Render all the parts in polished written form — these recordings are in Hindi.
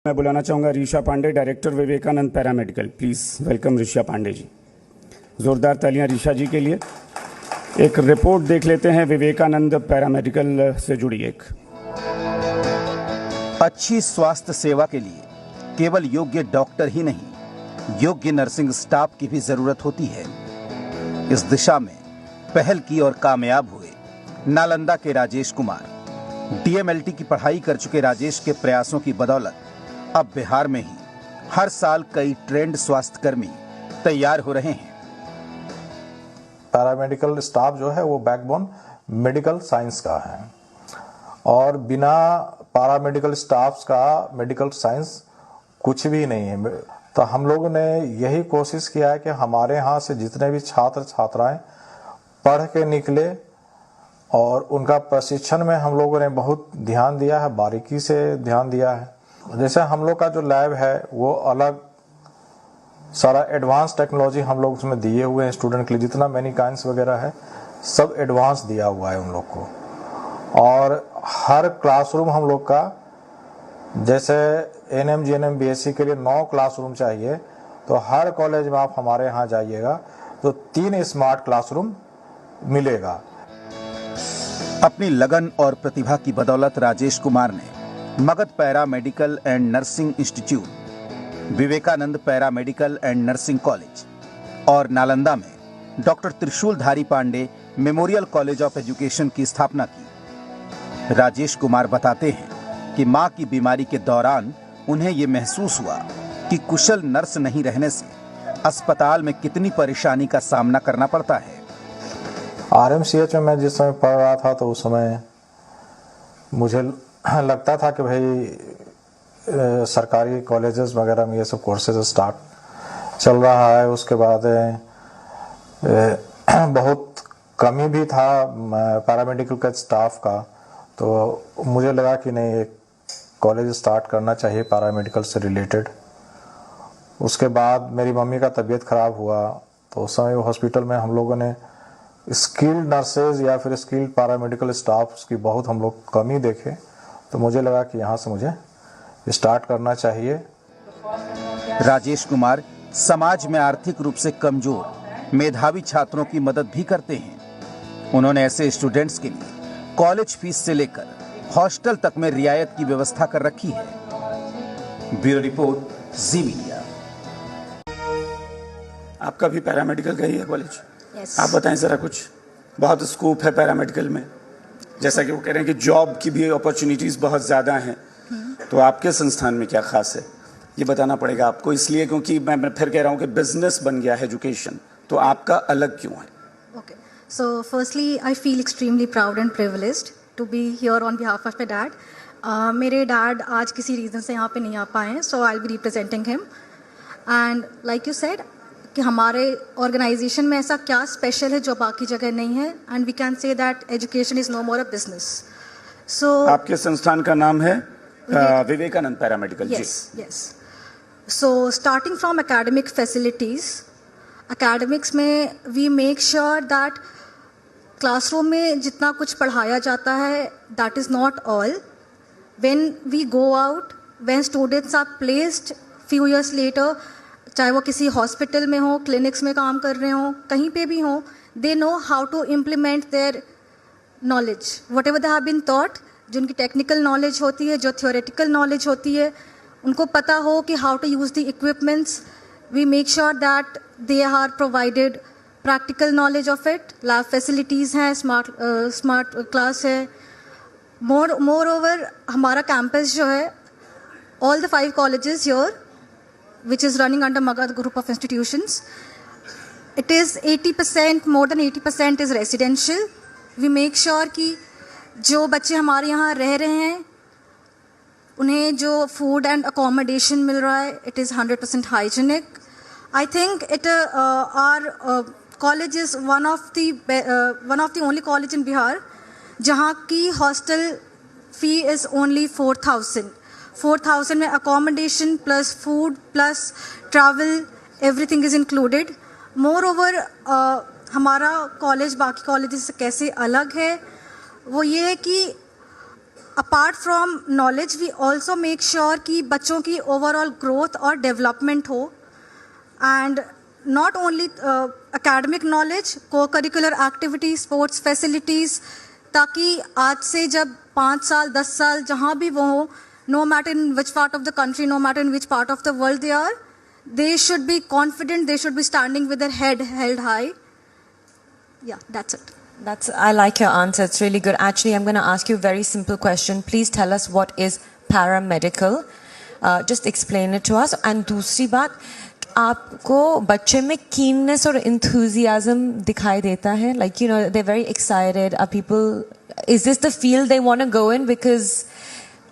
मैं बुलाना चाहूँगा Risha Pandey, director Vivekananda paramedical. Please welcome Risha Pandey ji. ज़ोरदार तालियां ऋषा जी के लिए। एक रिपोर्ट देख लेते हैं विवेकानंद पैरामेडिकल से जुड़ी एक। अच्छी स्वास्थ्य सेवा के लिए केवल योग्य डॉक्टर ही नहीं, योग्य नर्सिंग स्टाफ की भी जरूरत होती है। इस दिशा में पहल की और कामयाब हुए नालंदा के राजेश कुमार। डीएमएलटी की पढ़ाई कर चुके राजेश के प्रयासों की बदौलत अब बिहार में ही हर साल कई ट्रेंड स्वास्थ्यकर्मी तैयार हो रहे हैं। पैरामेडिकल स्टाफ जो है वो बैकबोन मेडिकल साइंस का है और बिना पैरामेडिकल स्टाफ्स का मेडिकल साइंस कुछ भी नहीं है। तो हम लोगों ने यही कोशिश किया है कि हमारे यहाँ से जितने भी छात्र छात्राएं पढ़ के निकले और उनका प्रशिक्षण में हम लोगों ने बहुत ध्यान दिया है, बारीकी से ध्यान दिया है। जैसे हम लोग का जो लैब है वो अलग सारा एडवांस टेक्नोलॉजी हम लोग उसमें दिए हुए हैं स्टूडेंट के लिए। जितना मैनिकाइंस वगैरह है सब एडवांस दिया हुआ है उन लोग को। और हर क्लासरूम हम लोग का, जैसे एनएम जीएनएम बीएससी के लिए 9 क्लासरूम चाहिए, तो हर कॉलेज में आप हमारे यहाँ जाइएगा तो 3 स्मार्ट क्लासरूम मिलेगा। अपनी लगन और प्रतिभा की बदौलत राजेश कुमार ने Magadh para medical and nursing institute, Vivekananda para medical and nursing college और नालंदा में doctor Trishuldhari Pandey memorial college of education की स्थापना की। राजेश कुमार बताते हैं कि मां की बीमारी के दौरान उन्हें ये महसूस हुआ कि कुशल नर्स नहीं रहने से अस्पताल में कितनी परेशानी का सामना करना पड़ता है। आरएमसीएच में मैं जिस समय पढ़ रहा था तो उस समय मुझे लगता था कि भाई सरकारी कॉलेजेस वगैरह में ये सब कोर्सेज स्टार्ट चल रहा है। उसके बाद बहुत कमी भी था पैरामेडिकल का स्टाफ का, तो मुझे लगा कि नहीं, एक कॉलेज स्टार्ट करना चाहिए पैरामेडिकल से रिलेटेड। उसके बाद मेरी मम्मी का तबीयत खराब हुआ तो उस समय हॉस्पिटल में हम लोगों ने स्किल्ड नर्सेज या फिर स्किल्ड पैरामेडिकल स्टाफ की बहुत हम लोग कमी देखे, तो मुझे लगा कि यहाँ से मुझे स्टार्ट करना चाहिए। राजेश कुमार समाज में आर्थिक रूप से कमजोर मेधावी छात्रों की मदद भी करते हैं। उन्होंने ऐसे स्टूडेंट्स के लिए कॉलेज फीस से लेकर हॉस्टल तक में रियायत की व्यवस्था कर रखी है। ब्यूरो रिपोर्ट, जी मीडिया। आपका भी पैरामेडिकल का ही है कॉलेज? Yes. आप बताएं ज़रा कुछ। बहुत स्कोप है पैरामेडिकल में, जैसा कि वो कह रहे हैं कि जॉब की भी अपॉर्चुनिटीज़ बहुत ज़्यादा हैं। तो आपके संस्थान में क्या खास है ये बताना पड़ेगा आपको, इसलिए क्योंकि मैं फिर कह रहा हूँ कि बिजनेस बन गया है एजुकेशन, तो आपका अलग क्यों है? Okay. So firstly, I feel extremely proud and privileged to be here on behalf of my dad. मेरे डैड आज किसी रीज़न से यहाँ पे नहीं आ पाए हैं, so I'll be representing him. And like you said, कि हमारे ऑर्गेनाइजेशन में ऐसा क्या स्पेशल है जो बाकी जगह नहीं है, and we can say that education is no more a business. So आपके संस्थान का नाम है Vivekananda paramedical? Yes yes. So starting from academic facilities, academics में we make sure that classroom में जितना कुछ पढ़ाया जाता है that is not all. When we go out, when students are placed few years later, चाहे वो किसी हॉस्पिटल में हो, क्लिनिक्स में काम कर रहे हो, कहीं पे भी हो, they know how to implement their knowledge whatever they have been taught. जो उनकी टेक्निकल नॉलेज होती है, जो थियोरेटिकल नॉलेज होती है, उनको पता हो कि how to use the equipments. We make sure that they are provided practical knowledge of it. Lab facilities हैं, स्मार्ट क्लास है। मोर ओवर हमारा कैंपस जो है, all the 5 colleges here which is running under Magad group of institutions, it is 80%, more than 80% is residential. We make sure कि जो बच्चे हमारे यहाँ रह रहे हैं उन्हें जो फूड एंड अकोमोडेशन मिल रहा है, it is 100% hygienic. I think our college is one of the only college in Bihar जहाँ की hostel fee is only 4,000 में accommodation plus food plus travel everything is included. Moreover हमारा कॉलेज बाकी कॉलेज से कैसे अलग है वो ये है कि apart from knowledge we also make sure कि बच्चों की ओवरऑल ग्रोथ और डेवलपमेंट हो, and not only academic knowledge, co curricular activities, sports facilities, ताकि आज से जब 5 साल 10 साल जहाँ भी वो हो, no matter in which part of the country, no matter in which part of the world they are, they should be confident, they should be standing with their head held high. Yeah, that's it. I like your answer. It's really good. Actually, I'm going to ask you a very simple question. Please tell us what is paramedical. Just explain it to us. And दूसरी बात, आपको बच्चे में keenness और enthusiasm दिखाई देता है? Like, you know, they're very excited. Are people? Is this the field they want to go in because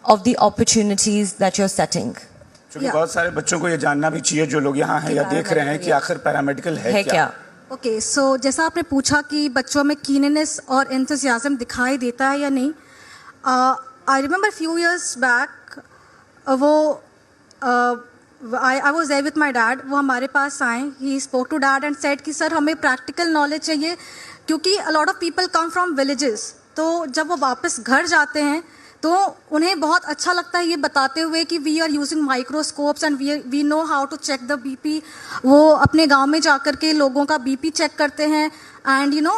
of the opportunities that you're setting? क्योंकि बहुत सारे बच्चों को ये जानना भी चाहिए जो लोग यहाँ हैं या देख रहे हैं कि आखिर पैरामेडिकल है क्या? ओके, सो जैसा आपने पूछा कि बच्चों में कीननेस और एंथुसियाज्म दिखाई देता है या नहीं, I remember few years back I was there with my dad, वो हमारे पास आए, he spoke to dad and said कि सर हमें प्रैक्टिकल नॉलेज चाहिए, क्योंकि a lot of people come from villages, तो जब वो वापस घर जाते हैं तो उन्हें बहुत अच्छा लगता है ये बताते हुए कि we are using microscopes and we know how to check the BP. वो अपने गांव में जाकर के लोगों का बीपी चेक करते हैं, एंड यू नो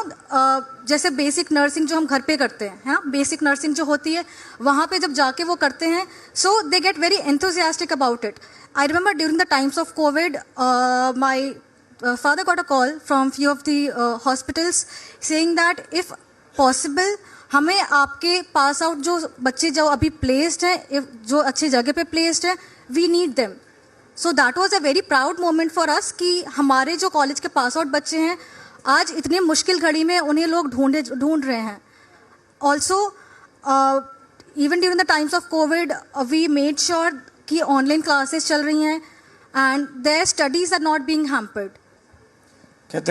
जैसे बेसिक नर्सिंग जो हम घर पे करते हैं, है ना, बेसिक नर्सिंग जो होती है वहाँ पे जब जाके वो करते हैं, so they get very enthusiastic about it. I remember during the times of COVID my father got a call from few of the hospitals saying that if possible हमें आपके पास आउट जो बच्चे जो अभी प्लेस्ड हैं, जो अच्छी जगह पे प्लेस्ड हैं, we need them. So that was a very proud moment for us कि हमारे जो कॉलेज के पास आउट बच्चे हैं आज इतनी मुश्किल घड़ी में उन्हें लोग ढूंढ रहे हैं। Also even during the times of Covid we made sure कि ऑनलाइन क्लासेस चल रही हैं and their studies are not being hampered. कहते हैं